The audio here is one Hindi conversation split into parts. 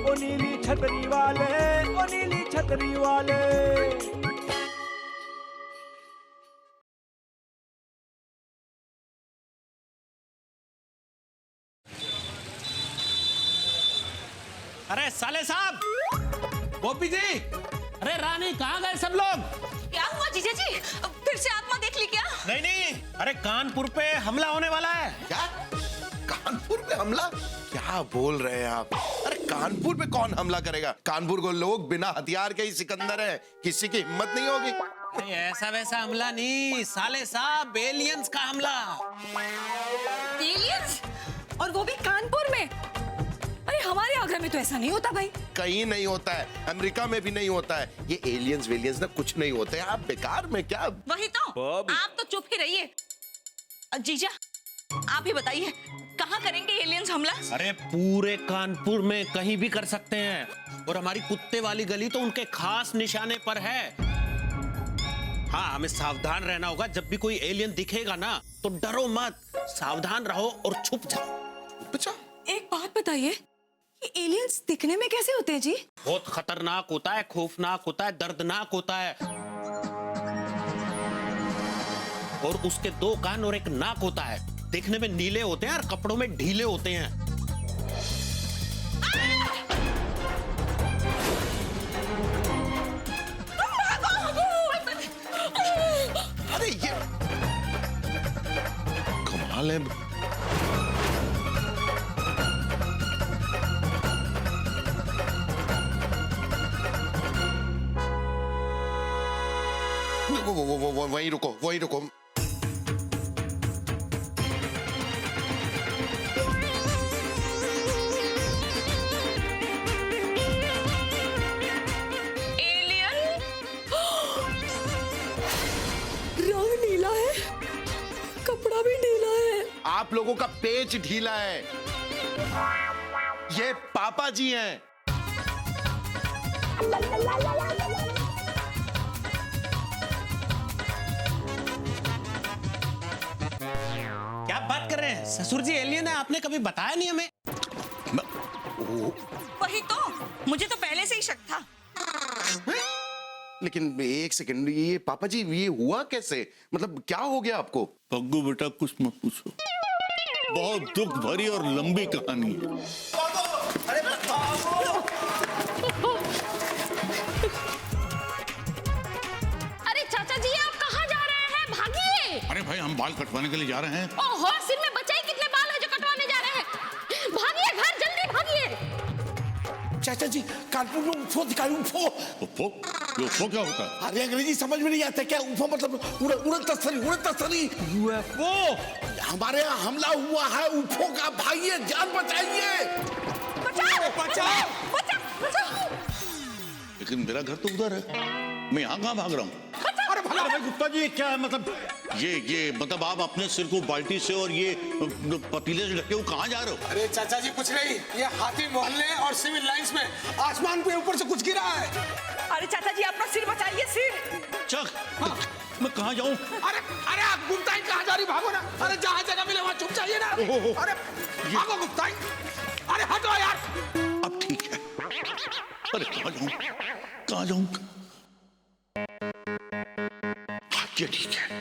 ओ नीली छतरी वाले, ओ नीली छतरी वाले। अरे साले साहब, गोपी जी, अरे रानी कहाँ गए सब लोग? क्या हुआ जीजा जी? फिर से आत्मा देख ली क्या? नहीं नहीं, अरे कानपुर पे हमला होने वाला है। क्या? कानपुर पे हमला? क्या बोल रहे हैं आप? अरे कानपुर पे कौन हमला करेगा? कानपुर को लोग बिना हथियार के ही सिकंदर है, किसी की हिम्मत नहीं होगी। अरे ऐसा वैसा हमला नहीं साले साहब, एलियंस का हमला। एलियंस? और वो भी कानपुर में? अरे हमारे आगरा में तो ऐसा नहीं होता भाई। कहीं नहीं होता है, अमेरिका में भी नहीं होता है। ये एलियंस वेलियंस ना कुछ नहीं होते हैं। आप बेकार में क्या? वही तो, आप तो चुप ही रहिए। जीजा आप ही बताइए, कहाँ करेंगे एलियंस हमला? अरे पूरे कानपुर में कहीं भी कर सकते हैं, और हमारी कुत्ते वाली गली तो उनके खास निशाने पर है। हाँ, हमें सावधान रहना होगा। जब भी कोई एलियन दिखेगा ना तो डरो मत, सावधान रहो और छुप जाओ। बचा। एक बात बताइए, ये एलियंस दिखने में कैसे होते हैं जी? बहुत खतरनाक होता है, खौफनाक होता है, दर्दनाक होता है। और उसके 2 कान और 1 नाक होता है। देखने में नीले होते हैं और कपड़ों में ढीले होते हैं। अरे ये कमाल है। वहीं रुको, वहीं रुको। रंग नीला है, कपड़ा भी नीला है। आप लोगों का पेच ढीला है। ये पापा जी हैं। क्या बात कर रहे हैं ससुर जी? एलियन है, आपने कभी बताया नहीं हमें। वही तो, मुझे तो पहले से ही शक था। लेकिन एक सेकंड, ये पापा जी ये हुआ कैसे? मतलब क्या हो गया आपको? पग्गू बेटा कुछ मत पूछो, बहुत दुख भरी और लंबी कहानी है। अरे चाचा जी, आप कहाँ जा रहे हैं? भागिए! अरे भाई, हम बाल कटवाने के लिए जा रहे हैं। ओहो, सिर में बचाई कितने बाल है जो कटवाने जा रहे हैं? भागिए घर, जल्दी भागिए! चाचा जी, कानपुर में UFO दिखाई, UFO। उफो? ये उफो क्या होता है? अरे अंग्रेजी समझ में नहीं आता क्या? UFO मतलब उड़न तस्तरी। यूएफओ? हमारे यहाँ हमला हुआ है UFO का। भाइये, जान बचाइए। बचाओ बचाओ बचाओ बचाओ। लेकिन मेरा घर तो उधर है, मैं यहाँ कहाँ भाग रहा हूँ? अरे भला भाई गुप्ता जी, क्या है मतलब? ये मतलब आप अपने सिर को बाल्टी से और ये पतीले से ढके हुए कहाँ जा रहे हो? अरे चाचा जी कुछ नहीं, ये हाथी मोहल्ले और सिविल लाइंस में आसमान पे ऊपर से कुछ गिरा है। अरे चाचा जी अपना सिर बचाइए, सिर। चल, मैं कहाँ जाऊँ? अरे आप गुप्ताई कहाँ जा रही? भागो ना। अरे जहाँ जगह मिले वहाँ छुप जाइए ना। अरे भागो गुप्ताई। अरे हटो यार। अब ठीक है। अरे कहाँ जाऊँ? कहाँ जाऊँ? ये ठीक है।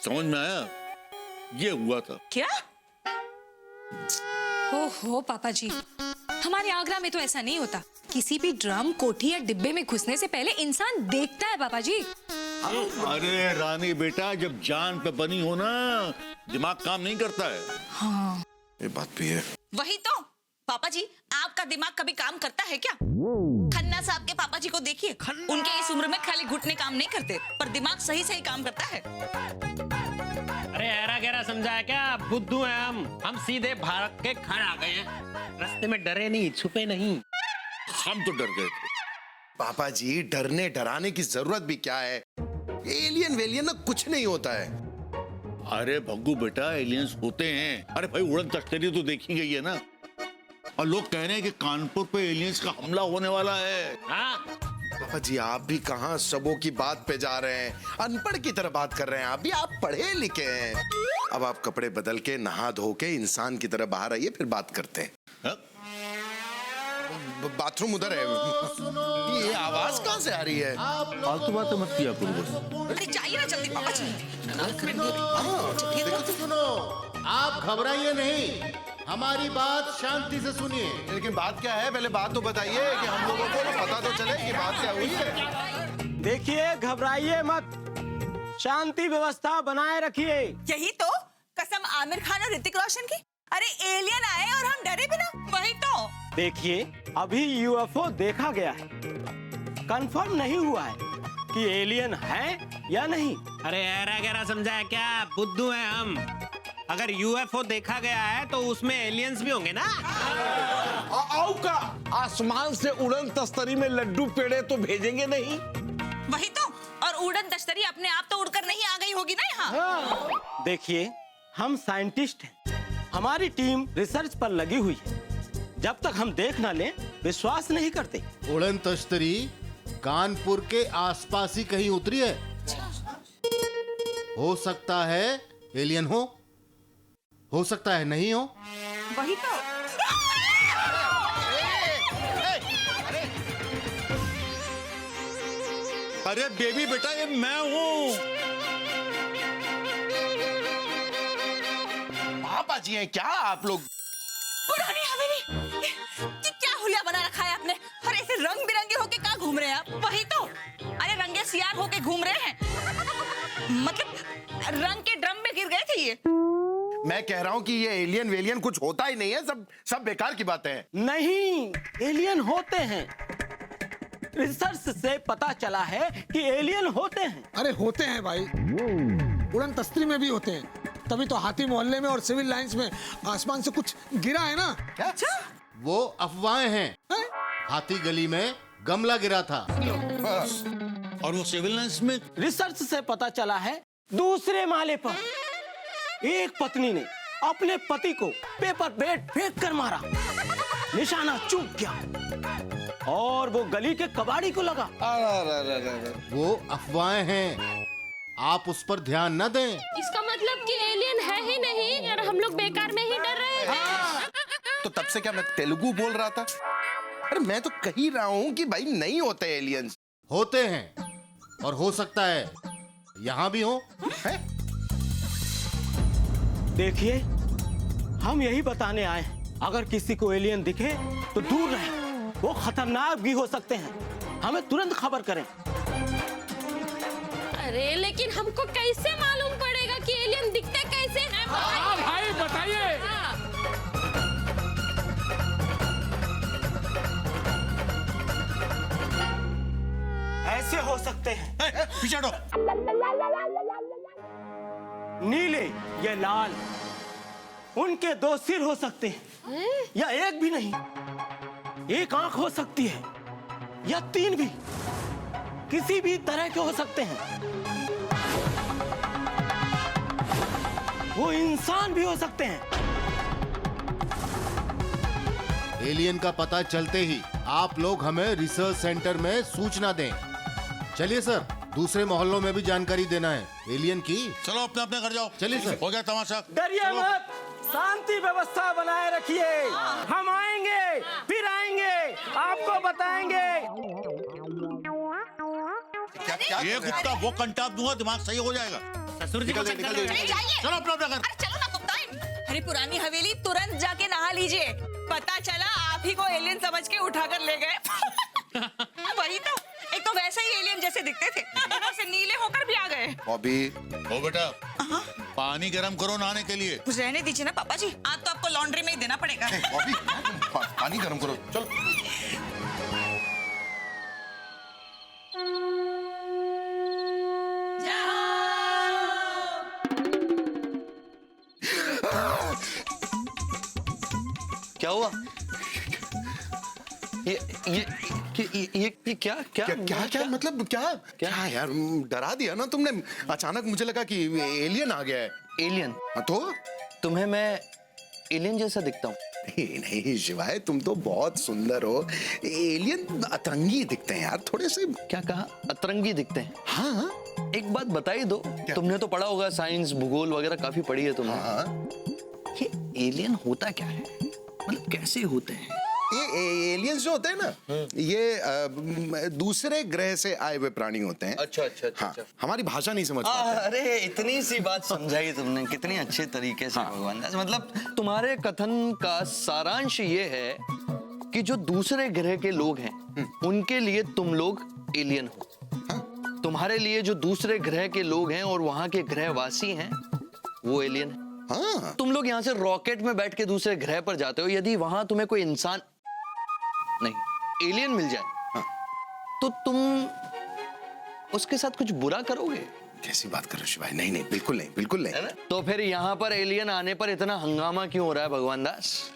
समझ में आया? ये हुआ था। क्या? ओहो पापा जी, हमारे आगरा में तो ऐसा नहीं होता। किसी भी ड्रम, कोठी या डिब्बे में घुसने से पहले इंसान देखता है पापा जी। अरे रानी बेटा, जब जान पे बनी हो ना, दिमाग काम नहीं करता है। हाँ, ये बात भी है। वही तो पापा जी, आपका दिमाग कभी काम करता है क्या? खन्ना साहब के पापा जी को देखिए, उनके इस उम्र में खाली घुटने काम नहीं करते, पर दिमाग सही सही काम करता है। अरे ऐरा गहरा समझाया क्या? बुद्धू हैं हम सीधे भाग के घर आ गए हैं। रास्ते में डरे नहीं, छुपे नहीं। हम तो डर गए थे। पापा जी डरने डराने की जरूरत भी क्या है? एलियन वेलियन ना कुछ नहीं होता है। अरे भग्गू बेटा, एलियंस होते हैं। अरे भाई उड़न तश्तरी तो देखी गई है ना, और लोग कह रहे हैं कि कानपुर पे एलियंस का हमला होने वाला है। हाँ? पापा जी आप भी कहाँ सबों की बात पे जा रहे हैं, अनपढ़ की तरह बात कर रहे हैं। अभी आप पढ़े लिखे हैं। अब आप कपड़े बदल के नहा धो के इंसान की तरह बाहर आइए, फिर बात करते हैं। हाँ? बाथरूम उधर है। ये आवाज कहाँ से आ रही है? फालतू बातें मत किया करो। अरे जाइए ना जल्दी पापा जी। सुनो, आप घबराइए नहीं, हमारी बात शांति से सुनिए। लेकिन बात क्या है, पहले बात तो बताइए कि हम लोगों को ना पता तो चले कि बात क्या हुई है। देखिए घबराइए मत, शांति व्यवस्था बनाए रखिए। यही तो कसम आमिर खान और ऋतिक रोशन की। अरे एलियन आए और हम डरे भी ना। वही तो। देखिए अभी यूएफओ देखा गया है, कंफर्म नहीं हुआ है कि एलियन है या नहीं। अरे ऐरा गहरा समझा है क्या? बुद्धू हैं हम। अगर यूएफओ देखा गया है तो उसमें एलियंस भी होंगे ना। आओ का आसमान से उड़न तस्तरी में लड्डू पेड़े तो भेजेंगे नहीं। वही तो। और उड़न तश्तरी अपने आप तो उड़कर नहीं आ गई होगी ना यहाँ। देखिए हम साइंटिस्ट हैं, हमारी टीम रिसर्च पर लगी हुई है। जब तक हम देख ना लें विश्वास नहीं करते। उड़न तश्तरी कानपुर के आसपास ही कहीं उतरी है। हो सकता है एलियन हो सकता है नहीं हो। वही तो। अरे बेबी बेटा, ये मैं हूँ। पापा जी हैं क्या आप लोग? पुरानी हवेली, ये क्या हुलिया बना रखा है आपने? और ऐसे रंग बिरंगे होके कहाँ घूम रहे हैं आप? वही तो। अरे रंगे सियार होके घूम रहे हैं। मतलब रंग के ड्रम में गिर गए थे ये। मैं कह रहा हूँ कि ये एलियन वेलियन कुछ होता ही नहीं है, सब बेकार की बातें हैं। नहीं, एलियन होते हैं। रिसर्च से पता चला है कि एलियन होते हैं। अरे होते हैं भाई, उड़न तस्तरी में भी होते हैं। तभी तो हाथी मोहल्ले में और सिविल लाइंस में आसमान से कुछ गिरा है ना। क्या? वो अफवाहें हैं। हाथी गली में गमला गिरा था। और वो सिविल लाइंस में रिसर्च से पता चला है दूसरे माले पर एक पत्नी ने अपने पति को पेपर बेट फेंक कर मारा, निशाना चूक गया और वो गली के कबाड़ी को लगा। वो अफवाहें हैं, आप उस पर ध्यान न दें। इसका मतलब कि एलियन है ही नहीं और हम लोग बेकार में ही डर रहे हैं। तो तब से क्या मैं तेलुगु बोल रहा था? अरे मैं तो कह ही रहा हूँ कि भाई नहीं होते एलियंस। होते हैं और हो सकता है यहाँ भी हो। है? देखिए हम यही बताने आए हैं, अगर किसी को एलियन दिखे तो दूर रहे, वो खतरनाक भी हो सकते हैं। हमें तुरंत खबर करें। अरे लेकिन हमको कैसे मालूम पड़ेगा कि एलियन दिखते कैसे हैं? हाँ भाई बताइए। ऐसे हो सकते हैं, पीछे हटो। नीले या लाल, उनके दो सिर हो सकते हैं या एक भी नहीं, एक आंख हो सकती है या तीन भी, किसी भी तरह के हो सकते हैं। वो इंसान भी हो सकते हैं। एलियन का पता चलते ही आप लोग हमें रिसर्च सेंटर में सूचना दें। चलिए सर, दूसरे मोहल्लों में भी जानकारी देना है एलियन की। चलो अपने अपने घर जाओ। चलिए सर। हो गया तमाशा। डरिए मत, शांति व्यवस्था बनाए रखिए। हम आएंगे, फिर आएंगे, आपको बताएंगे। क्या ये गुप्ता वो कंटाप दूंगा, दिमाग सही हो जाएगा। ससुर जी को निकल चक्कर जाइए। लग रहा है। जाइए। चलो अपना अपना घर। अरे चलो ना गुप्ता। अरे पुरानी हवेली, तुरंत जाके नहा लीजिए। पता चला आप ही को एलियन समझ के उठाकर ले गए। वही तो। एक तो वैसे ही एलियन जैसे दिखते थे, ऊपर से नीले होकर भी आ गए। अभी ओ बेटा, पानी गर्म करो नहाने के लिए। रहने दीजिए ना पापा जी, आज तो आपको लॉन्ड्री में ही देना पड़ेगा। अभी पानी गर्म करो, चलो। क्या हुआ? ये ये क्या क्या क्या क्या मतलब क्या यार, डरा दिया ना तुमने। अचानक मुझे लगा कि एलियन आ गया है। एलियन? तो तुम्हें मैं एलियन जैसा दिखता हूँ? नहीं नहीं शिवाय, तुम तो बहुत सुंदर हो। एलियन अतरंगी दिखते हैं यार थोड़े से। क्या कहा? अतरंगी दिखते हैं? हाँ। एक बात बता ही दो, तुमने तो पढ़ा होगा, साइंस भूगोल वगैरह काफी पढ़ी है तुमने। हाँ। ये एलियन होता क्या है, मतलब कैसे होते हैं? ये एलियंस जो होते हैं ना, ये दूसरे ग्रह से आए हुए प्राणी होते हैं। अच्छा अच्छा अच्छा, हाँ, हमारी भाषा नहीं समझ पाते। अरे इतनी सी बात समझाई तुमने, कितनी अच्छे तरीके से। भगवान दास, मतलब तुम्हारे कथन का सारांश ये है कि जो दूसरे ग्रह के लोग हैं उनके लिए तुम लोग एलियन हो। तुम्हारे लिए जो दूसरे ग्रह के लोग हैं और वहां के ग्रहवासी हैं वो एलियन है। हाँ। तुम लोग यहाँ से रॉकेट में बैठ के दूसरे ग्रह पर जाते हो, यदि वहां तुम्हें कोई इंसान नहीं एलियन मिल जाए, हाँ, तो तुम उसके साथ कुछ बुरा करोगे? कैसी बात कर रहे हो शिवाय? नहीं नहीं, बिल्कुल नहीं, बिल्कुल नहीं। है ना? तो फिर यहाँ पर एलियन आने पर इतना हंगामा क्यों हो रहा है भगवान दास?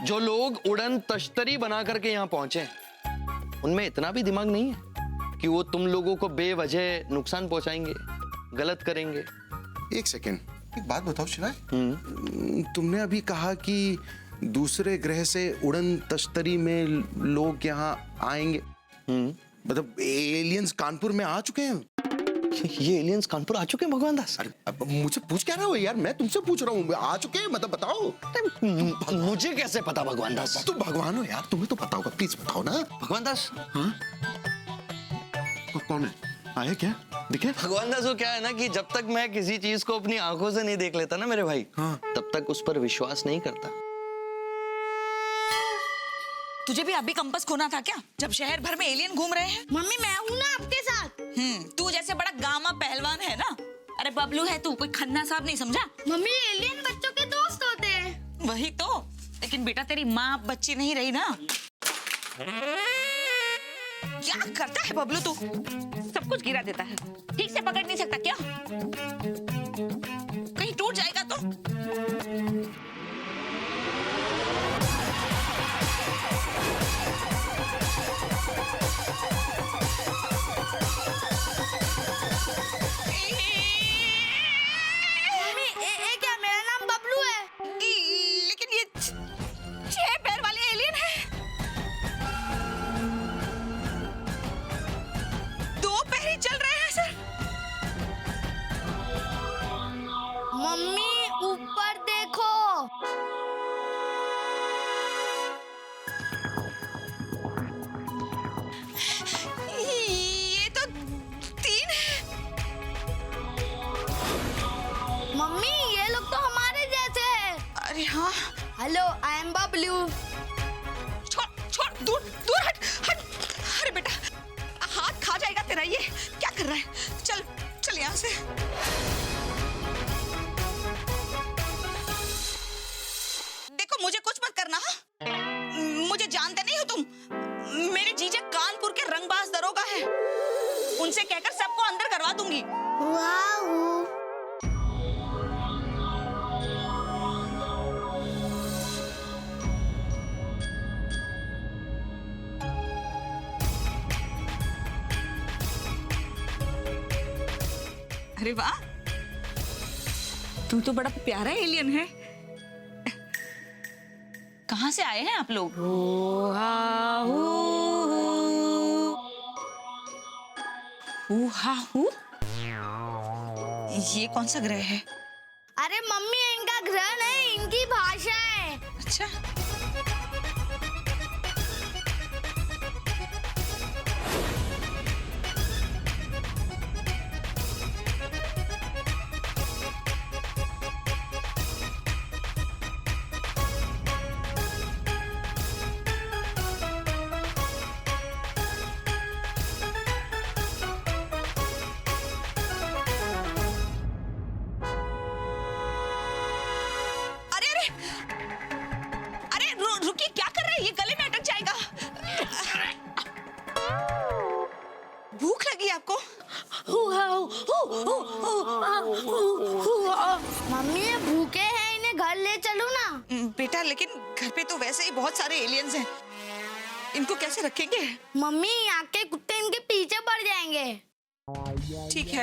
जो लोग उड़न तश्तरी बना करके यहाँ पहुंचे उनमें इतना भी दिमाग नहीं है कि वो तुम लोगों को बेवजह नुकसान पहुंचाएंगे, गलत करेंगे। एक सेकेंड, एक बात बताओ शिवाय, तुमने अभी कहा कि दूसरे ग्रह से उड़न तश्तरी में लोग यहाँ आएंगे, मतलब एलियंस कानपुर में आ चुके हैं? ये एलियंस कानपुर आ चुके हैं भगवान दास? अरे अब मुझे पूछ क्या रहे हो यार? मैं तुमसे पूछ रहा हूँ, आ चुके हैं मतलब बताओ। मुझे कैसे पता भगवान दास? तुम भगवान हो यार, तुम्हें तो पता होगा, प्लीज बताओ ना। भगवान दास? हाँ? कौन है? आया क्या? दिखे? भगवान दास, वो क्या है ना कि जब तक मैं किसी चीज को अपनी आंखों से नहीं देख लेता ना मेरे भाई, तब तक उस पर विश्वास नहीं करता। तुझे भी अभी कंपास खोना था क्या, जब शहर भर में एलियन घूम रहे हैं? मम्मी मैं हूँ ना आपके साथ। तू जैसे बड़ा गामा पहलवान है ना। अरे बबलू है तू, कोई खन्ना साहब नहीं समझा? मम्मी एलियन बच्चों के दोस्त होते हैं। वही तो, लेकिन बेटा तेरी माँ अब बच्ची नहीं रही ना। क्या करता है बबलू तू? सब कुछ गिरा देता है, ठीक से पकड़ नहीं सकता क्या? कहीं टूट जाएगा तो? लेकिन ये 6 पैर वाले एलियन है। 2 पैर ही चल रहे हैं सर। मम्मी ऊपर देखो। ये तो 3 है। मम्मी ये लोग तो हमारे जैसे हैं। अरे हाँ। Hello I am Bablu. छोड़ छोड़, दूर दूर हट हट। अरे बेटा हाथ खा जाएगा तेरा। ये क्या कर रहा है? चल चल यहाँ से। देखो मुझे कुछ मत करना। मुझे जानते नहीं हो तुम। मेरे जीजा कानपुर के रंगबाज दरोगा है, उनसे कहकर सबको अंदर करवा दूंगी। अरे वाह, तू तो बड़ा प्यारा एलियन है। कहाँ से आए हैं आप लोग? ये कौन सा ग्रह है? अरे मम्मी इनका ग्रह नहीं, इनकी भाषा है। अच्छा। रुकिए, क्या कर रहे हैं? ये गले में अटक जाएगा। भूख लगी आपको? मम्मी ये भूखे हैं, इन्हें घर ले चलो ना। बेटा लेकिन घर पे तो वैसे ही बहुत सारे एलियंस हैं, इनको कैसे रखेंगे? मम्मी यहाँ के कुत्ते इनके पीछे पड़ जाएंगे। ठीक है,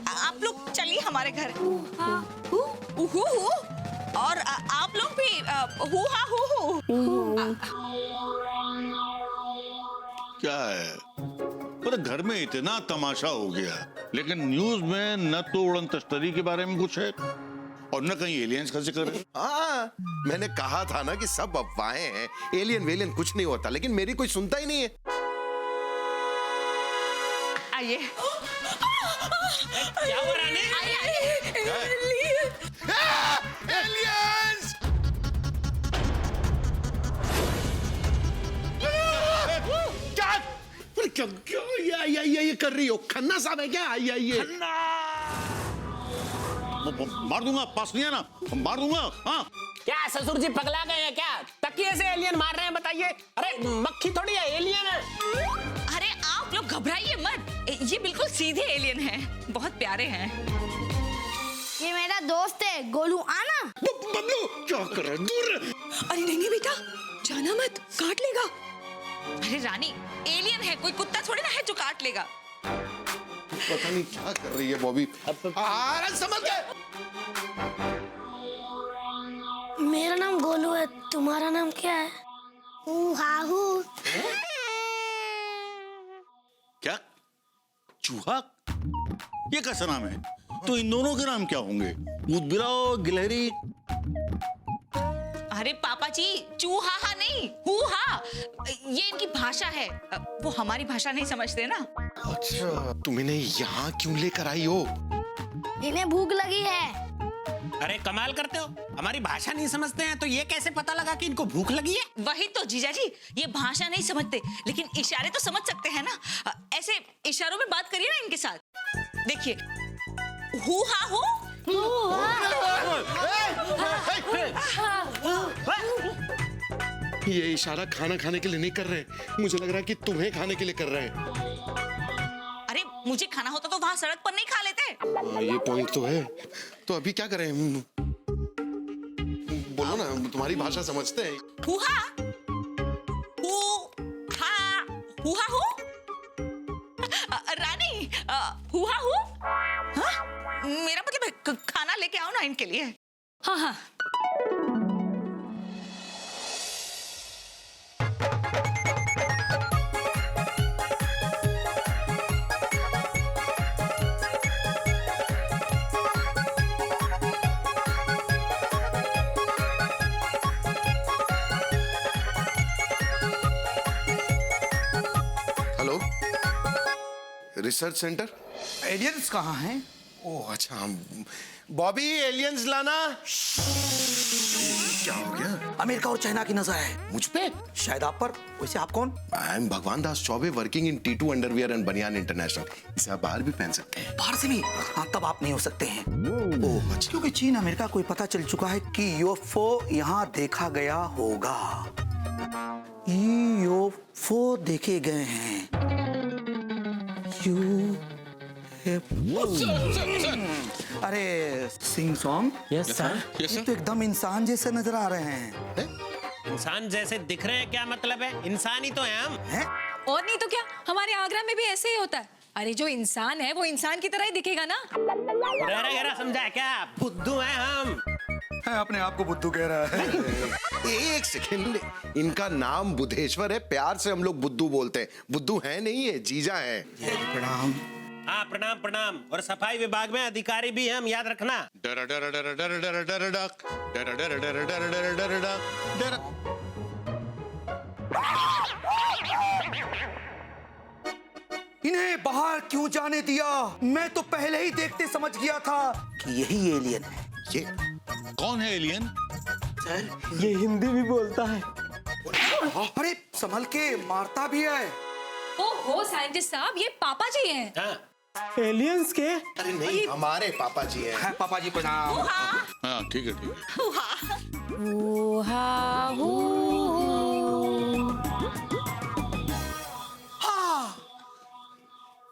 आप लोग चलिए हमारे घर। उहू हू, और आप लोग भी हू हा हू हू। क्या है, पूरे घर में इतना तमाशा हो गया, लेकिन न्यूज में न तो उड़न तश्तरी के बारे में कुछ है और न कहीं एलियंस का जिक्र है। हाँ, मैंने कहा था ना कि सब अफवाहें हैं, एलियन वेलियन कुछ नहीं होता, लेकिन मेरी कोई सुनता ही नहीं है। आइए। क्या हुआ रानी? एलियंस! क्या क्या ये कर रही हो? खन्ना साहब है क्या? ये मार दूंगा, पास नहीं है ना, मार दूंगा। हाँ, क्या ससुर जी पगला गए हैं क्या? तकिए से एलियन मार रहे हैं, बताइए। अरे मक्खी थोड़ी है, एलियन है। अरे आप लोग घबराइए मत, ये बिल्कुल सीधे एलियन हैं, बहुत प्यारे हैं। ये मेरा दोस्त है गोलू, आना। बबलू क्या कर रहा है? दूर रह। अरे नहीं बेटा, जाना मत, काट लेगा। अरे रानी, एलियन है, कोई कुत्ता थोड़ी ना है जो काट लेगा। पता नहीं क्या कर रही है बॉबी। समझ गए। मेरा नाम गोलू है, तुम्हारा नाम क्या है? हाहू। क्या चूहा? ये कैसा नाम है? तो इन दोनों के नाम क्या होंगे? ऊदबिलाव, गिलहरी? अरे पापा जी, चूहा नहीं, हूहा, ये इनकी भाषा है, वो हमारी भाषा नहीं समझते ना। अच्छा, तुम इन्हें यहाँ क्यों लेकर आई हो? इन्हें भूख लगी है। अरे कमाल करते हो, हमारी भाषा नहीं समझते हैं तो ये कैसे पता लगा कि इनको भूख लगी है? वही तो जीजा जी, ये भाषा नहीं समझते, लेकिन इशारे तो समझ सकते हैं ना। ऐसे इशारों में बात करिए ना इनके साथ। देखिए, हू हा हू। ये इशारा खाना खाने के लिए नहीं कर रहे, मुझे लग रहा है कि तुम्हें खाने के लिए कर रहे हैं। अरे मुझे खाना होता तो वहां सड़क पर नहीं खा लेते। ये पॉइंट तो है। तो अभी क्या करें? बोलो ना, तुम्हारी भाषा समझते हैं। हुहा, हू हा, हुहा हू। रानी, हुहा हू। हाँ? मेरा मतलब है, खाना लेके आओ ना इनके लिए। हाँ हाँ। Hello, research centre? एलियंस कहाँ हैं? ओह अच्छा, बॉबी एलियंस लाना। क्या हो गया? अमेरिका और चाइना की नजर है मुझ पे, शायद आप पर। वैसे आप कौन? I am Bhagwan Das Chaubey, working in T2 underwear and baniyan international. इसे आप बाहर भी पहन सकते हैं। बाहर से भी? हाँ, तब आप नहीं हो सकते हैं। ओह अच्छा। क्योंकि चीन अमेरिका को पता चल चुका है कि यूएफओ यहाँ देखा गया होगा। यूएफओ देखे गए हैं। अरे सिंह सॉन्ग। Yes sir. ये तो एकदम इंसान जैसे नजर आ रहे हैं। इंसान जैसे दिख रहे हैं क्या मतलब है? इंसान ही तो है हम। हैं? और नहीं तो क्या, हमारे आगरा में भी ऐसे ही होता है। अरे जो इंसान है वो इंसान की तरह ही दिखेगा ना। गहरा गहरा समझा है क्या? बुद्धू हैं हम। अपने आप को बुद्धू कह रहा है। एक सेकेंड, इनका नाम बुद्धेश्वर है, प्यार से हम लोग बुद्धू बोलते हैं। बुद्धू है नहीं है, जीजा है। प्रणाम। हाँ प्रणाम प्रणाम। और सफाई विभाग में अधिकारी भी हम, याद रखना। डर डर डर डर डर डर डक, डर डर डर डर डर डर डक, डर। इन्हें बाहर क्यों जाने दिया? मैं तो पहले ही देखते समझ गया था कि यही एलियन है। ये कौन है एलियन? ये हिंदी भी बोलता है। अरे संभल के, मारता भी है। ओहो साइंटिस्ट साहब, ये पापा जी हैं। हाँ। एलियंस के? अरे नहीं, हमारे पापा जी हैं। हाँ, पापा जी प्रणाम। हाँ ठीक है ठीक है।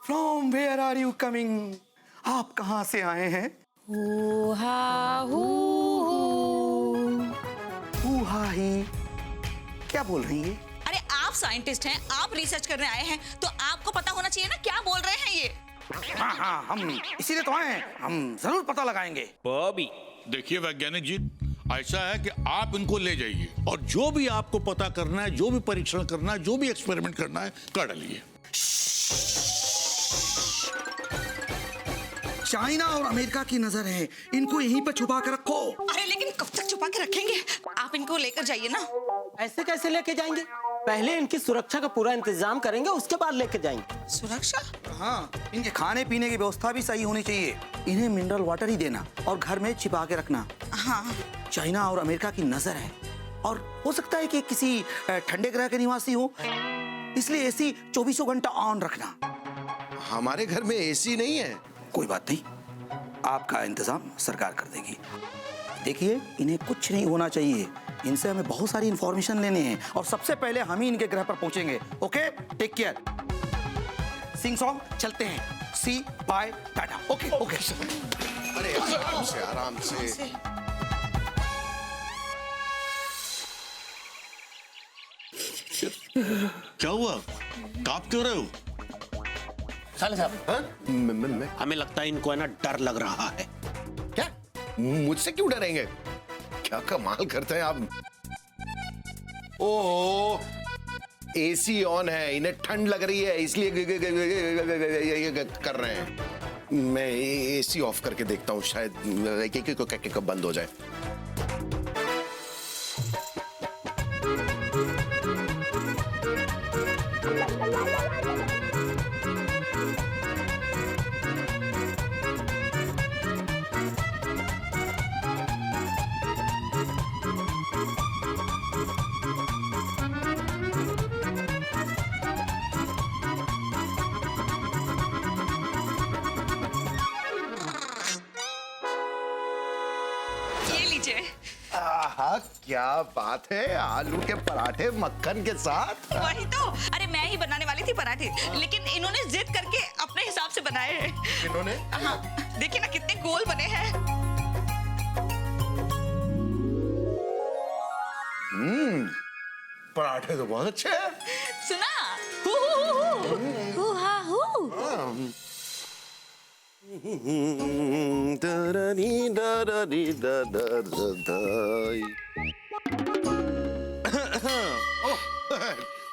From where are you coming? आप कहाँ से आए हैं? हू हा ही। क्या बोल रही है? अरे आप साइंटिस्ट हैं, आप रिसर्च करने आए हैं, तो आपको पता होना चाहिए ना क्या बोल रहे हैं ये। हाँ हाँ, हम इसीलिए तो आए हैं, हम जरूर पता लगाएंगे। बॉबी, देखिए वैज्ञानिक जी, ऐसा है कि आप इनको ले जाइए और जो भी आपको पता करना है, जो भी परीक्षण करना है, जो भी एक्सपेरिमेंट करना है, कर डालिए। चाइना और अमेरिका की नजर है, इनको यहीं पर छुपा कर रखो। अरे लेकिन कब तक छुपा के रखेंगे? आप इनको लेकर जाइए ना। ऐसे कैसे लेके जाएंगे? पहले इनकी सुरक्षा का पूरा इंतजाम करेंगे, उसके बाद लेके जाएंगे। सुरक्षा? हाँ, इनके खाने पीने की व्यवस्था भी सही होनी चाहिए। इन्हें मिनरल वाटर ही देना और घर में छिपा के रखना। हाँ। चाइना और अमेरिका की नजर है और हो सकता है कि किसी ठंडे ग्रह के निवासी हो, इसलिए एसी 24 घंटा ऑन रखना। हमारे घर में एसी नहीं है। कोई बात नहीं, आपका इंतजाम सरकार कर देगी। देखिए, इन्हें कुछ नहीं होना चाहिए, इनसे हमें बहुत सारी इंफॉर्मेशन लेने हैं और सबसे पहले हम ही इनके ग्रह पर पहुंचेंगे। Okay, take care. Sing song, चलते हैं। See bye tata. Okay okay. अरे आराम से आराम से। क्या हुआ, कांप क्यों रहे हो? साले साहब, हाँ? हमें लगता है इनको है ना डर लग रहा है। क्या? मुझसे क्यों डरेंगे? क्या कमाल करते हैं आप। ओह, एसी ऑन है, इन्हें ठंड लग रही है इसलिए कर रहे हैं। मैं एसी ऑफ करके देखता हूँ, शायद बंद हो जाए। आहा, क्या बात है, आलू के पराठे मक्खन के साथ। वही तो, अरे मैं ही बनाने वाली थी पराठे, लेकिन इन्होंने जिद करके अपने हिसाब से बनाए हैं। इन्होंने? हाँ, देखिए ना कितने गोल बने हैं। पराठे तो बहुत अच्छे हैं। सुना? हु हा हु।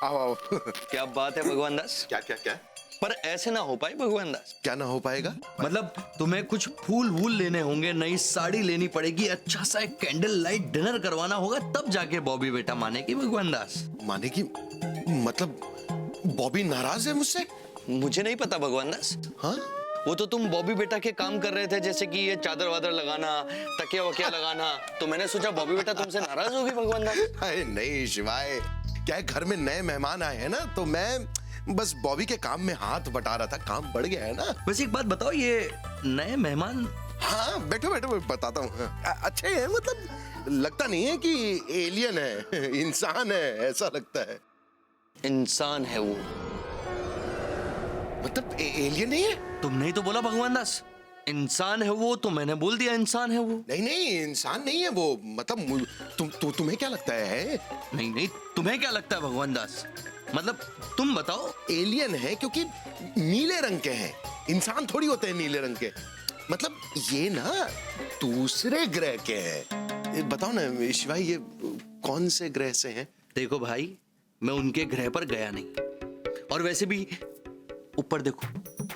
आओ आओ। क्या बात है भगवान दास? क्या क्या क्या? पर ऐसे ना हो पाए भगवान दास। क्या ना हो पाएगा? मतलब तुम्हें कुछ फूल वूल लेने होंगे, नई साड़ी लेनी पड़ेगी, अच्छा सा एक कैंडल लाइट डिनर करवाना होगा, तब जाके बॉबी बेटा मानेगी भगवान दास। माने की मतलब बॉबी नाराज है मुझसे? मुझे नहीं पता भगवान दास। हाँ? वो तो तुम बॉबी बेटा के काम कर रहे थे, जैसे कि ये चादर वादर लगाना, तकिया वकिया लगाना, तो मैंने सोचा बॉबी बेटा तुमसे नाराज होगी भगवान दास। अरे नहीं शिवाय, क्या है, घर में नए मेहमान आए हैं ना, तो मैं बस बॉबी के काम में हाथ बटा रहा था, काम बढ़ गया है ना। बस एक बात बताओ, ये नए मेहमान? हाँ बैठो बैठो, बताता हूँ। अच्छे हैं, मतलब लगता नहीं है कि एलियन है, इंसान है ऐसा लगता है। इंसान है वो? मतलब एलियन नहीं है? तुमने ही तो बोला भगवान दास इंसान है वो, तो मैंने बोल दिया इंसान है वो। नहीं नहीं, इंसान नहीं है वो, मतलब तुम्हें क्या लगता है? नहीं नहीं, तुम्हें क्या लगता है भगवान दास? मतलब तुम बताओ। एलियन है क्योंकि नीले रंग के हैं, इंसान थोड़ी होते हैं नीले रंग के। मतलब ये ना दूसरे ग्रह के हैं। बताओ ना शिवाई, ये कौन से ग्रह से हैं? देखो भाई, मैं उनके ग्रह पर गया नहीं, और वैसे भी ऊपर देखो।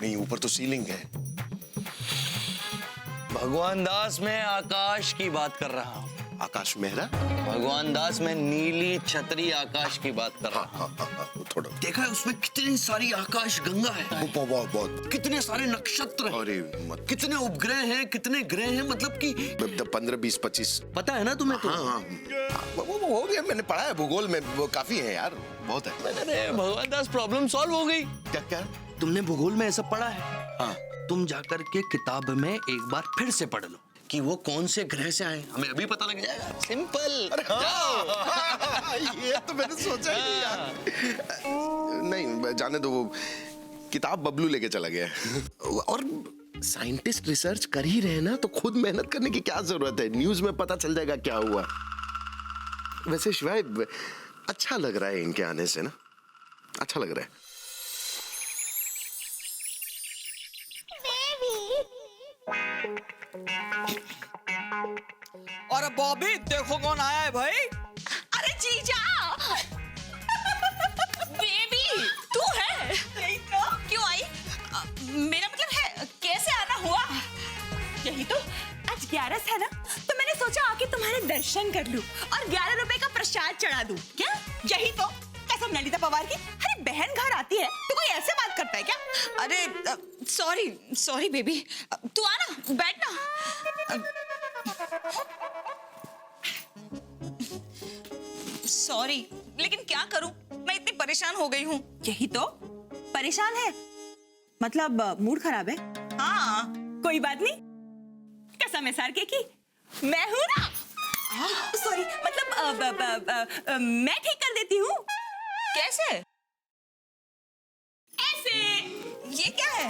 नहीं, ऊपर तो सीलिंग है। भगवान दास, मैं आकाश की बात कर रहा हूँ। आकाश मेहरा? भगवान दास, मैं नीली छतरी आकाश की बात कर रहा हूँ। थोड़ा देखा है उसमें कितनी सारी आकाश गंगा है, बहुत बहुत, कितने सारे नक्षत्र हैं, अरे मत, कितने उपग्रह हैं, कितने ग्रह हैं, मतलब कि 15, 20, 25 पता है ना तुम्हें? तो हाँ, वो हो गया, मैंने पढ़ा है भूगोल में, वो काफी है यार, बहुत है। अरे भगवान दास, प्रॉब्लम सॉल्व हो गई। क्या क्या? तुमने भूगोल में ऐसा पढ़ा है? हाँ। तुम जाकर के किताब में एक बार फिर से पढ़ लो कि वो कौन से ग्रह से आए, हमें अभी पता लग जाएगा। सिंपल। अरे हाँ, ये तो मैंने सोचा ही नहीं यार। नहीं जाने दो, वो किताब बबलू लेके चला गया। और साइंटिस्ट रिसर्च कर ही रहे ना, तो खुद मेहनत करने की क्या जरूरत है, न्यूज में पता चल जाएगा क्या हुआ। वैसे शिवाय अच्छा लग रहा है इनके आने से ना। अच्छा लग रहा है। और बॉबी देखो कौन आया है भाई। अरे जीजा। बेबी तू है? यही तो। क्यों आई? मेरा मतलब है कैसे आना हुआ? यही तो, आज 11 है ना, तो मैंने सोचा आके तुम्हारे दर्शन कर लूं और 11 रुपए का प्रसाद चढ़ा दूं। क्या? यही तो, कसम ललिता पवार की। अरे बहन घर आती है तो कोई ऐसे बात करता है क्या? अरे सॉरी बेबी, तू आना, बैठ ना। सॉरी, लेकिन क्या करूं, मैं इतनी परेशान हो गई हूँ। यही तो, परेशान है मतलब मूड खराब है? हाँ कोई बात नहीं, कसम है सर की मैं हूं ना। सॉरी मतलब मैं ठीक कर देती हूँ। कैसे? ऐसे। ये क्या है?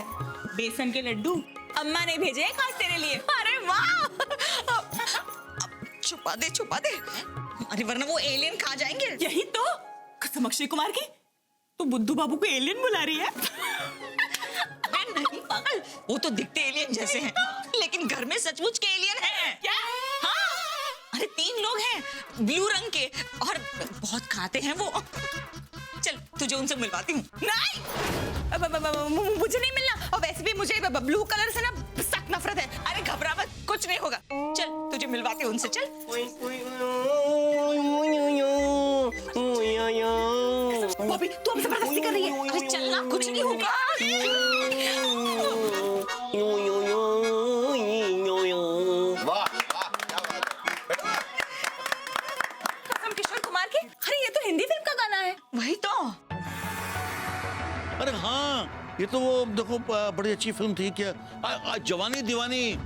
बेसन के लड्डू अम्मा ने भेजे हैं खास तेरे लिए। अरे वाह। छुपा दे। अरे वरना वो एलियन खा जाएंगे। यही तो, कसम अक्षय कुमार की, तू बुद्धू बाबू को एलियन बुला रही है? नहीं पागल, वो तो दिखते एलियन जैसे हैं, लेकिन घर में सचमुच के एलियन हैं। क्या? हाँ, अरे 3 लोग हैं ब्लू रंग के और बहुत खाते हैं वो। चल तुझे उनसे मिलवाती हूँ। नहीं, मुझे नहीं मिलना, और वैसे भी मुझे ब्लू कलर से ना सख्त नफरत है। अरे घबरा मत, कुछ नहीं होगा। चल तुझे मिलवाती हूँ उनसे, चल। बॉबी तू अब जबरदस्ती कर रही है। अरे चल ना, कुछ नहीं होगा। कसम किशोर कुमार की, अरे ये तो हिंदी फिल्म का गाना है। वही तो। अरे हाँ, ये तो वो देखो बड़ी अच्छी फिल्म थी क्या, जवानी दीवानी।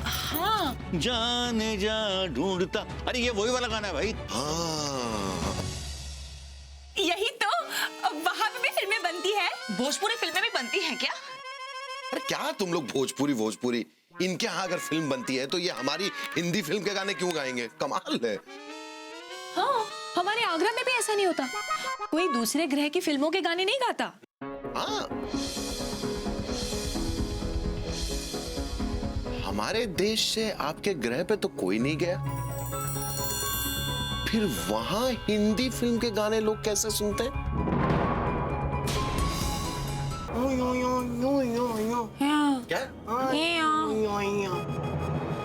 हाँ जाने जा ढूंढता, अरे ये वही वाला गाना है भाई। हाँ, यही तो, वहाँ पे भी फिल्में बनती है, भोजपुरी फिल्में भी बनती हैं क्या? अरे क्या तुम लोग भोजपुरी, इनके यहाँ अगर फिल्म बनती है तो ये हमारी हिंदी फिल्म के गाने क्यों गाएंगे? कमाल है। हाँ, हमारे आगरा में भी ऐसा नहीं होता, कोई दूसरे ग्रह की फिल्मों के गाने नहीं गाता। हाँ, हमारे देश से आपके ग्रह पे तो कोई नहीं गया, फिर वहां हिंदी फिल्म के गाने लोग कैसे सुनते हैं? क्या?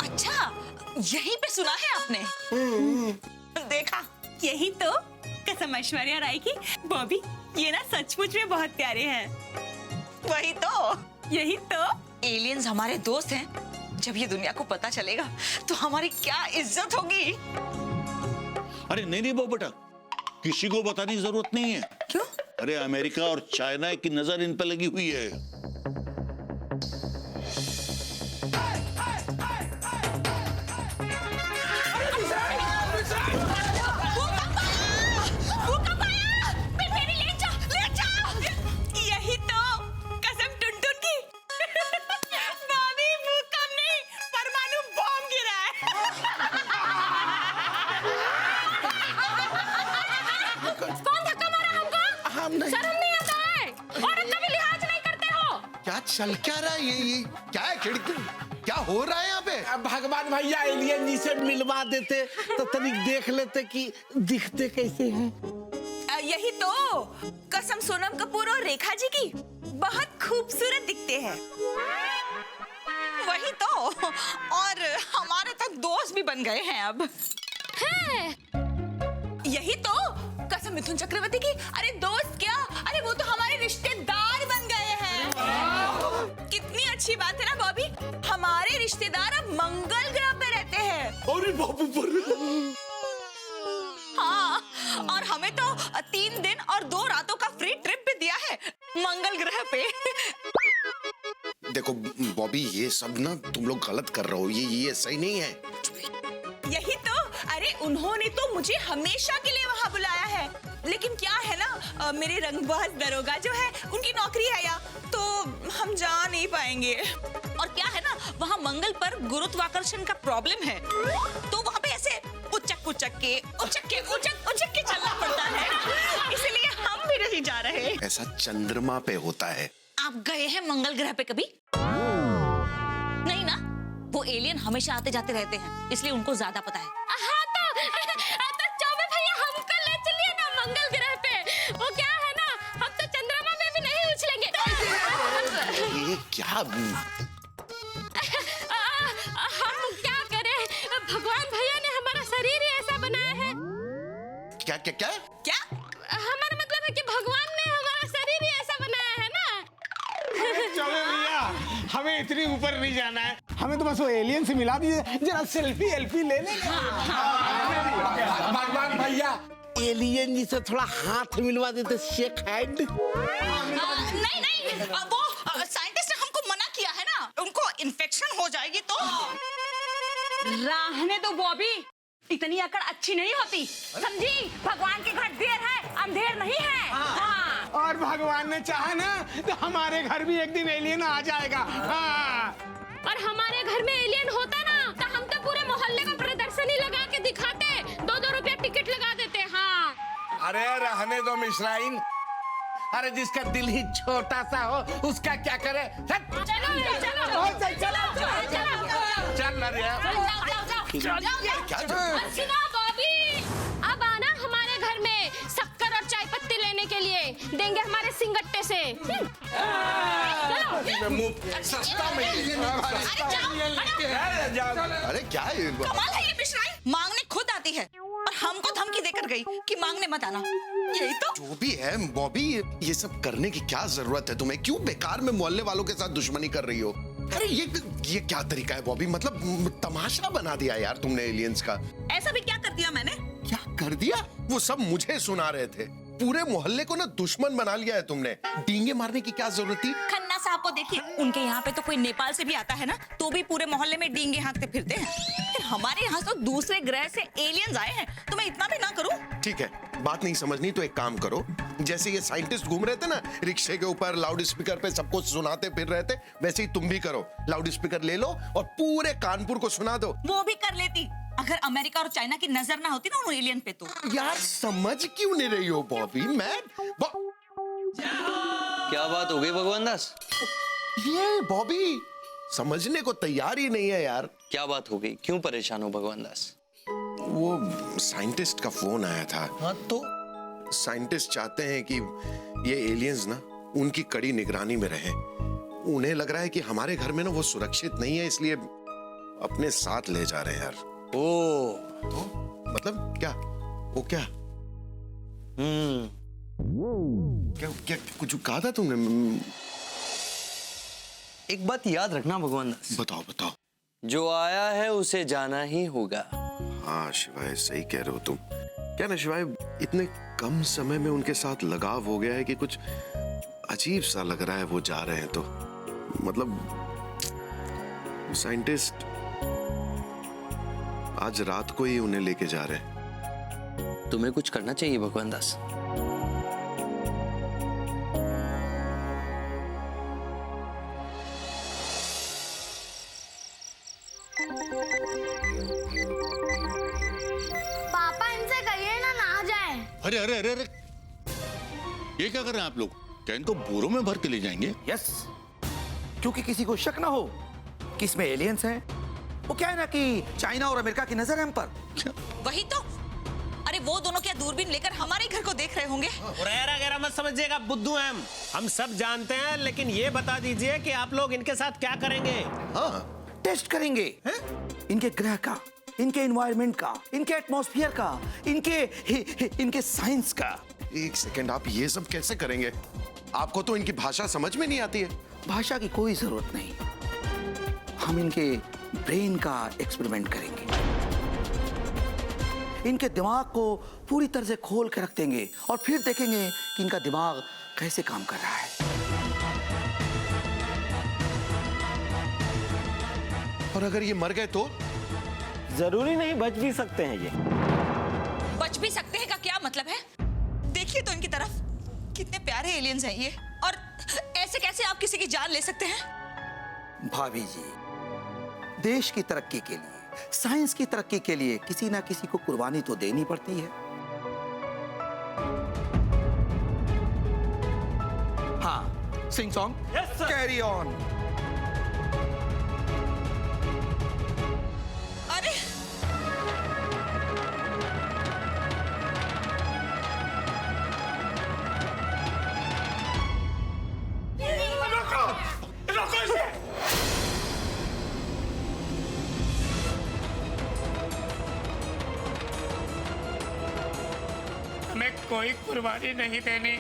अच्छा, यहीं पे सुना है आपने? देखा, यही तो, कसम ऐश्वर्या राय की। बॉबी ये ना सचमुच में बहुत प्यारे हैं। वही तो, यही तो। एलियंस हमारे दोस्त हैं, जब ये दुनिया को पता चलेगा तो हमारी क्या इज्जत होगी। अरे नहीं वो बेटा, किसी को बताने की जरूरत नहीं है। क्यों? अरे अमेरिका और चाइना की नजर इन पे लगी हुई है। यही तो, कसम टुनटुन की। बॉबी भूकंप नहीं, परमाणु बॉम्ब गिरा है। कौन धक्का मारा हमको? हम नहीं। शर्म नहीं आता है? औरत का भी लिहाज नहीं करते हो? क्या चल क्या रहा है? ये क्या है? खिड़की क्या हो रहा है यहाँ पे? अब भगवान भैया एलियन जी से मिलवा देते तो तनिक देख लेते कि दिखते कैसे हैं। यही तो, कसम सोनम कपूर और रेखा जी की, बहुत खूबसूरत दिखते हैं। वही तो, और हमारे तो दोस्त भी बन गए हैं अब। है? यही तो, कसम मिथुन चक्रवर्ती की। अरे दोस्त क्या, अरे वो तो हमारे रिश्तेदार बन गए हैं। कितनी अच्छी बात है ना बॉबी, हमारे रिश्तेदार अब मंगल ग्रह पे रहते हैं। अरे बाबू पर। हाँ, और हमें तो 3 दिन और 2 रातों का फ्री ट्रिप भी दिया है मंगल ग्रह पे। देखो बॉबी, ये सब ना तुम लोग गलत कर रहे हो, ये सही नहीं है। यही तो, अरे उन्होंने तो मुझे हमेशा के लिए वहाँ बुलाया है, लेकिन क्या है ना, मेरे रंगबाज दरोगा जो है उनकी नौकरी है या, तो हम जा नहीं पाएंगे। और क्या है ना, वहाँ मंगल पर गुरुत्वाकर्षण का प्रॉब्लम है, तो वहाँ पे ऐसे उचक के चलना पड़ता है, इसलिए हम भी नहीं जा रहे। ऐसा चंद्रमा पे होता है। आप गए हैं मंगल ग्रह पे कभी? नहीं ना? वो एलियन हमेशा आते जाते रहते हैं, इसलिए उनको ज्यादा पता है। हाँ तो चौबे भैया हमको ले चलिए ना मंगल ग्रह पे। वो क्या है ना, हम तो चंद्रमा में भी नहीं उछलेंगे। ये क्या? हम क्या करें, भगवान भैया ने हमारा शरीर ही ऐसा बनाया है। क्या क्या क्या? क्या? हमारा मतलब है कि भगवान ने हमारा शरीर ही ऐसा बनाया है ना। चलो भैया, हमें इतनी ऊपर नहीं जाना है, हमें तो बस वो एलियन से मिला दीजिए, जरा सेल्फी ले लेंगे। भगवान भैया एलियन जी से थोड़ा हाथ मिलवा देते, शेक हैंड। नहीं, वो साइंटिस्ट ने हमको मना किया है ना, उनको इन्फेक्शन हो जाएगी तो। रहने दो बॉबी, इतनी अकड़ अच्छी नहीं होती, समझी? भगवान के घर देर है, अंधेर नहीं है। हाँ। और भगवान ने चाहा ना तो हमारे घर भी एक दिन एलियन आ जाएगा। हाँ। और हमारे घर में एलियन होता ना तो हम तो पूरे मोहल्ले में प्रदर्शनी लगा के दिखाते, 2-2 रुपया टिकट लगा देते। हाँ। अरे रहने दो मिश्राइन, अरे जिसका दिल ही छोटा सा हो उसका क्या करे। चल बॉबी, अब आना हमारे घर में शक्कर और चाय पत्ती लेने के लिए, देंगे हमारे सिंगट्टे से। सस्ता में। अरे क्या है? कमाल है ये मिश्राई, मांगने खुद आती है और हमको धमकी देकर गई कि मांगने मत आना। यही तो। जो भी है बॉबी, ये सब करने की क्या जरूरत है तुम्हें? क्यों बेकार में मोहल्ले वालों के साथ दुश्मनी कर रही हो? अरे ये क्या तरीका है बॉबी? मतलब तमाशा बना दिया यार तुमने एलियंस का। ऐसा भी क्या कर दिया मैंने? क्या कर दिया? वो सब मुझे सुना रहे थे। पूरे मोहल्ले को ना दुश्मन बना लिया है तुमने। डींगे मारने की क्या जरूरत थी? खन्ना साहब को देखिए, उनके यहाँ पे तो कोई नेपाल से भी आता है ना तो भी पूरे मोहल्ले में डींगे हाँकते फिरते हैं। फिर हमारे यहाँ तो दूसरे ग्रह से एलियंस आए हैं, तो मैं इतना भी ना करूँ? ठीक है, बात नहीं समझनी तो एक काम करो, जैसे ये साइंटिस्ट घूम रहे थे ना रिक्शे के ऊपर लाउड स्पीकर पे सबको सुनाते फिर रहे थे, वैसे ही तुम भी करो। लाउड स्पीकर ले लो और पूरे कानपुर को सुना दो। वो भी कर लेती अगर अमेरिका और चाइना की नजर ना होती ना उन एलियन पे तो। यार समझ क्यों नहीं रही हो बॉबी? क्या बात हो गई भगवान दास? ये बॉबी समझने को तैयार ही नहीं है यार। क्या बात हो गई, क्यों परेशान हो भगवान दास? वो साइंटिस्ट का फोन आया था। हाँ तो साइंटिस्ट चाहते हैं कि ये एलियंस ना उनकी कड़ी निगरानी में रहे। उन्हें लग रहा है कि हमारे घर में ना वो सुरक्षित नहीं है, इसलिए अपने साथ ले जा रहे हैं यार। ओ तो मतलब क्या? वो क्या क्या क्या कुछ कहा था तुमने? एक बात याद रखना भगवान दास, बताओ। जो आया है उसे जाना ही होगा। हाँ शिवाय, सही कह रहे हो तुम। क्या ना शिवाय, इतने कम समय में उनके साथ लगाव हो गया है कि कुछ अजीब सा लग रहा है वो जा रहे हैं तो। मतलब साइंटिस्ट आज रात को ही उन्हें लेके जा रहे हैं। तुम्हें कुछ करना चाहिए भगवान दास। पापा इनसे कहिए ना जाए। अरे अरे अरे अरे, ये क्या कर रहे हैं आप लोग? क्या इनको बोरों में भर के ले जाएंगे? यस, क्योंकि किसी को शक ना हो कि इसमें एलियंस हैं। वो क्या है ना कि चाइना और अमेरिका की नजर है हम पर। वही तो। अरे वो दोनों क्या दूरबीन लेकर हमारे घर को देख रहे होंगे? गहरा मत समझिएगा, बुद्धू हैं हम सब जानते हैं, लेकिन ये बता दीजिए कि आप लोग इनके साथ क्या करेंगे? हाँ, टेस्ट करेंगे इनके ग्रह का, इनके एनवायरनमेंट का, इनके एटमॉस्फेयर का, इनके साइंस का। एक सेकंड, आप ये सब कैसे करेंगे? आपको तो इनकी भाषा समझ में नहीं आती है। भाषा की कोई जरूरत नहीं, हम इनके ब्रेन का एक्सपेरिमेंट करेंगे। इनके दिमाग को पूरी तरह से खोल के रख देंगे और फिर देखेंगे कि इनका दिमाग कैसे काम कर रहा है। और अगर ये मर गए तो? जरूरी नहीं, बच भी सकते हैं ये। बच भी सकते हैं का क्या मतलब है? देखिए तो इनकी तरफ, कितने प्यारे एलियंस हैं ये, और ऐसे कैसे आप किसी की जान ले सकते हैं? भाभी जी, देश की तरक्की के लिए, साइंस की तरक्की के लिए किसी ना किसी को कुर्बानी तो देनी पड़ती है। Sing song Yes, sir. Carry on. अरे रोको रोको इसे। हमें कोई कुर्बानी नहीं देनी,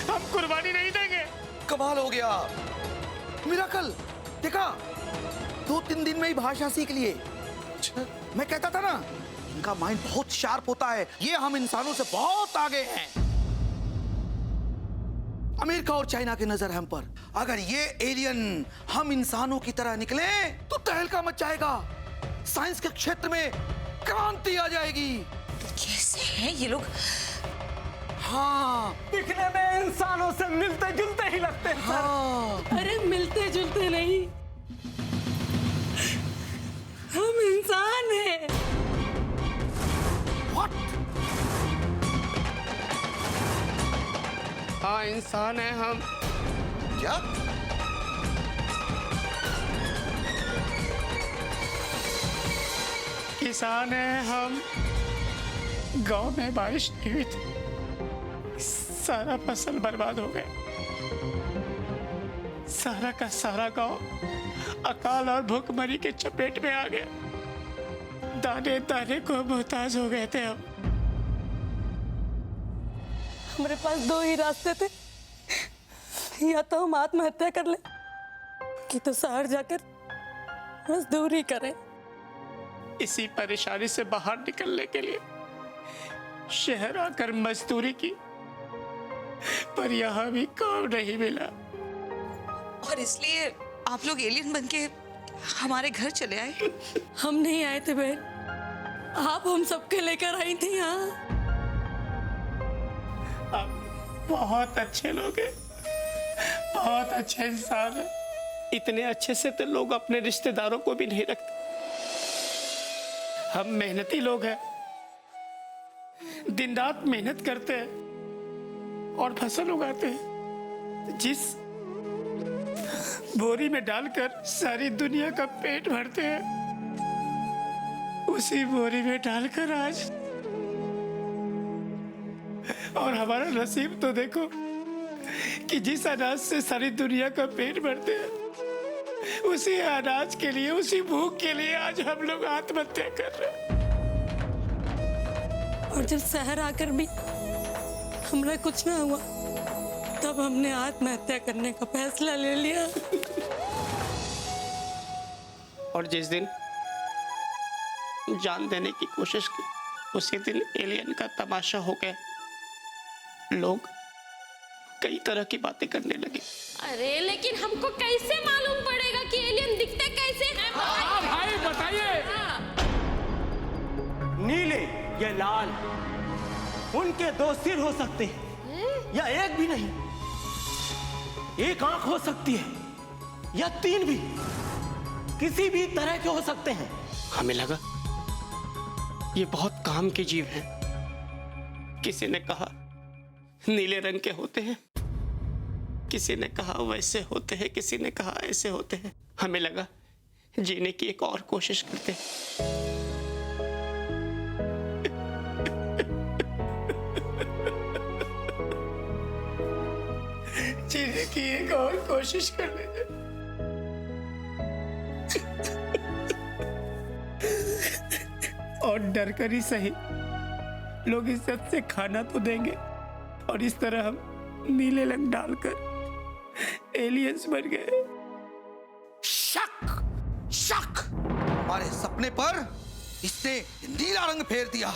हम कुर्बानी नहीं देंगे। कमाल हो गया, मिराकल। देखा, 2-3 दिन में ही भाषा सीख लिए। मैं कहता था ना, इनका माइंड बहुत शार्प होता है, ये हम इंसानों से बहुत आगे हैं। अमेरिका और चाइना की नजर है हम पर। अगर ये एलियन हम इंसानों की तरह निकले तो तहलका मच जाएगा, साइंस के क्षेत्र में क्रांति आ जाएगी। कैसे हैं ये लोग? हाँ दिखने में इंसानों से मिलते जुलते ही लगते हैं सर। हाँ अरे मिलते जुलते नहीं, हम इंसान हैं। हाँ, इंसान है हम। क्या? किसान है हम। गांव में बारिश नहीं हुई थी, सारा फसल बर्बाद हो गया। सारा का सारा गांव अकाल और भूखमरी के चपेट में आ गया। दाने दाने को मोहताज हो गए थे हम। हमारे पास 2 ही रास्ते थे, या तो हम आत्महत्या कर ले, कि तो शहर जाकर मजदूरी करें। इसी परेशानी से बाहर निकलने के लिए शहर आकर मजदूरी की, पर यहाँ भी काम नहीं मिला। और इसलिए आप लोग एलियन बनके हमारे घर चले आए? हम नहीं आए थे बहन, आप हम सबके लेकर आई थी यहाँ। आप बहुत अच्छे लोग हैं, बहुत अच्छे इंसान हैं। इतने अच्छे से तो लोग अपने रिश्तेदारों को भी नहीं रखते। हम मेहनती लोग हैं, दिन रात मेहनत करते हैं और फसल उगाते हैं। जिस बोरी में डालकर सारी दुनिया का पेट भरते हैं, उसी बोरी में डालकर आज, और हमारा नसीब तो देखो कि जिस अनाज से सारी दुनिया का पेट भरते हैं, उसी अनाज के लिए, उसी भूख के लिए आज हम लोग आत्महत्या कर रहे हैं। और जब शहर आकर भी हमरा कुछ ना हुआ, तब हमने आत्महत्या करने का फैसला ले लिया। और जिस दिन जान देने की कोशिश की, उसी दिन एलियन का तमाशा हो गया। लोग कई तरह की बातें करने लगे। अरे लेकिन हमको कैसे मालूम पड़ेगा कि एलियन दिखते कैसे हैं? भाई बताइए। नीले या लाल, उनके 2 सिर हो सकते हैं, या एक भी नहीं। एक आंख हो सकती है, या 3 भी, किसी भी तरह के हो सकते हैं। हमें लगा ये बहुत काम के जीव हैं। किसी ने कहा नीले रंग के होते हैं, किसी ने कहा वैसे होते हैं, किसी ने कहा ऐसे होते हैं। हमें लगा जीने की एक और कोशिश करते हैं। जीने की एक और कोशिश करने दे। और डर कर ही सही, लोग इज्जत से खाना तो देंगे। और इस तरह हम नीले रंग डालकर एलियंस बन गए। शक शक, हमारे सपने पर इसने नीला रंग फेर दिया।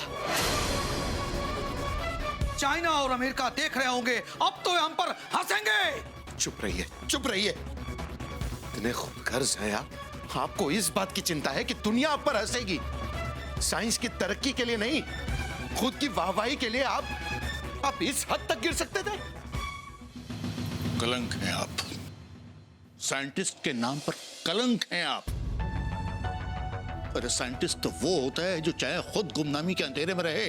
चाइना और अमेरिका देख रहे होंगे, अब तो हम पर हंसेंगे। चुप रहिए, चुप रहिए। इतने खुदगर्ज हैं आप। आपको इस बात की चिंता है कि दुनिया आप पर हंसेगी। साइंस की तरक्की के लिए नहीं, खुद की वाहवाही के लिए आप इस हद तक गिर सकते थे। कलंक हैं आप, साइंटिस्ट के नाम पर कलंक हैं आप। अरे साइंटिस्ट तो वो होता है जो चाहे खुद गुमनामी के अंधेरे में रहे,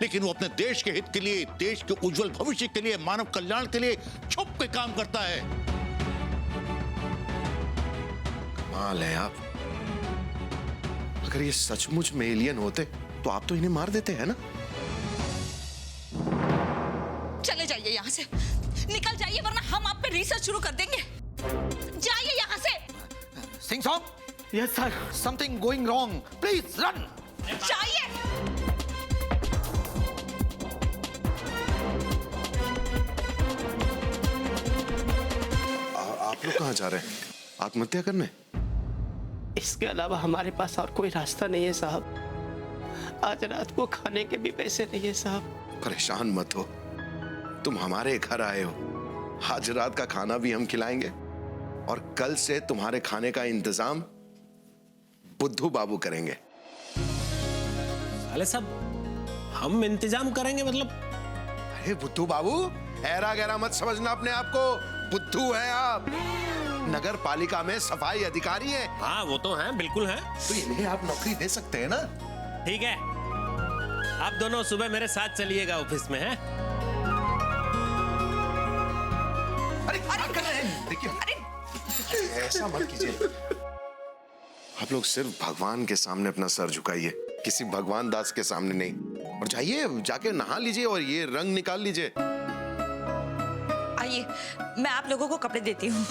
लेकिन वो अपने देश के हित के लिए, देश के उज्जवल भविष्य के लिए, मानव कल्याण के लिए छुप के काम करता है। कमाल है आप। अगर ये सचमुच में एलियन होते तो आप तो इन्हें मार देते हैं ना। चले जाइए यहाँ से, निकल जाइए वरना हम आप पे रिसर्च शुरू कर देंगे। जाइए यहाँ से। सिंह साहब, yes sir. Something going wrong, please run. जाइए। आप लोग कहाँ जा रहे हैं? आत्महत्या करने? इसके अलावा हमारे पास और कोई रास्ता नहीं है साहब। आज रात को खाने के भी पैसे नहीं है साहब। परेशान मत हो, तुम हमारे घर आए हो, आज रात का खाना भी हम खिलाएंगे और कल से तुम्हारे खाने का इंतजाम बुद्धू बाबू करेंगे। साले साहब, हम इंतजाम करेंगे मतलब? अरे बुद्धू बाबू, ऐरा गैरा मत समझना अपने आप को, बुद्धू हैं आप। नगर पालिका में सफाई अधिकारी हैं। हाँ वो तो हैं, बिल्कुल हैं। तो इन्हें आप नौकरी दे सकते हैं ना? ठीक है, आप दोनों सुबह मेरे साथ चलिएगा ऑफिस में, हैं? अरे क्या कर रहे हैं? देखिए, ऐसा मत कीजिए। आप लोग सिर्फ भगवान के सामने अपना सर झुकाइए, किसी भगवान दास के सामने नहीं। और जाइए, जाके नहा लीजिए और ये रंग निकाल लीजिए। आइए, मैं आप लोगों को कपड़े देती हूँ।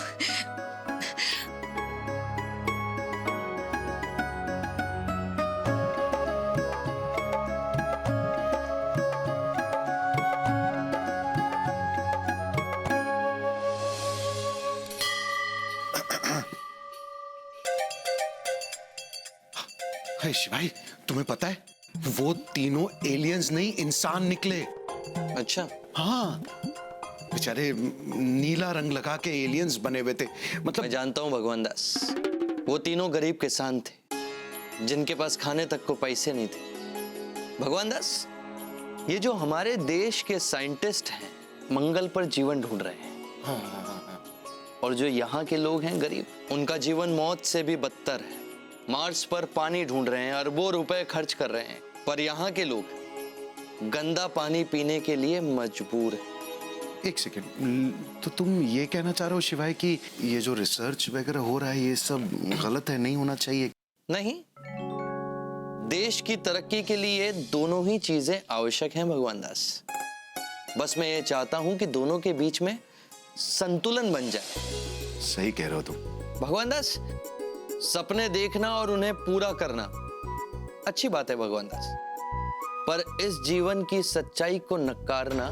हे शिवाई, तुम्हें पता है वो तीनों एलियंस नहीं इंसान निकले। अच्छा, हाँ, बेचारे नीला रंग लगा के एलियंस बने हुए थे। मतलब मैं जानता हूँ भगवान दास, वो तीनों गरीब किसान थे जिनके पास खाने तक को पैसे नहीं थे। भगवान दास, ये जो हमारे देश के साइंटिस्ट हैं मंगल पर जीवन ढूंढ रहे हैं, और जो यहाँ के लोग हैं गरीब, उनका जीवन मौत से भी बदतर है। मार्स पर पानी ढूंढ रहे हैं, अरबों रुपए खर्च कर रहे हैं, पर यहाँ के लोग गंदा पानी पीने के लिए मजबूर हैं। एक सेकेंड, तो तुम ये कहना चाह रहे हो शिवाई कि ये जो रिसर्च वगैरह हो रहा है ये सब गलत है, नहीं होना चाहिए? नहीं, देश की तरक्की के लिए दोनों ही चीजें आवश्यक हैं भगवान दास। बस मैं ये चाहता हूं कि दोनों के बीच में संतुलन बन जाए। सही कह रहे हो तुम भगवान दास। सपने देखना और उन्हें पूरा करना अच्छी बात है भगवान दास, पर इस जीवन की सच्चाई को नकारना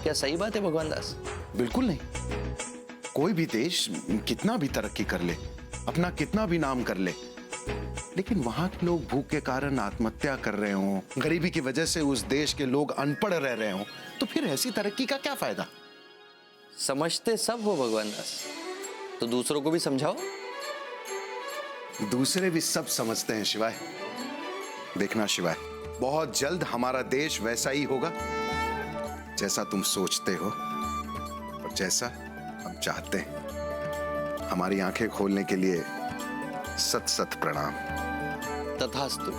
क्या सही बात है भगवान दास? बिल्कुल नहीं। कोई भी देश कितना भी तरक्की कर ले, अपना कितना भी नाम कर ले, लेकिन वहां के लोग भूख के कारण आत्महत्या कर रहे हों, गरीबी की वजह से उस देश के लोग अनपढ़ रह रहे हों, तो फिर ऐसी तरक्की का क्या फायदा? समझते सब हो भगवान दास, तो दूसरों को भी समझाओ। दूसरे भी सब समझते हैं शिवाय। देखना शिवाय, बहुत जल्द हमारा देश वैसा ही होगा जैसा तुम सोचते हो और जैसा हम चाहते हैं। हमारी आंखें खोलने के लिए सत सत प्रणाम। तथास्तु।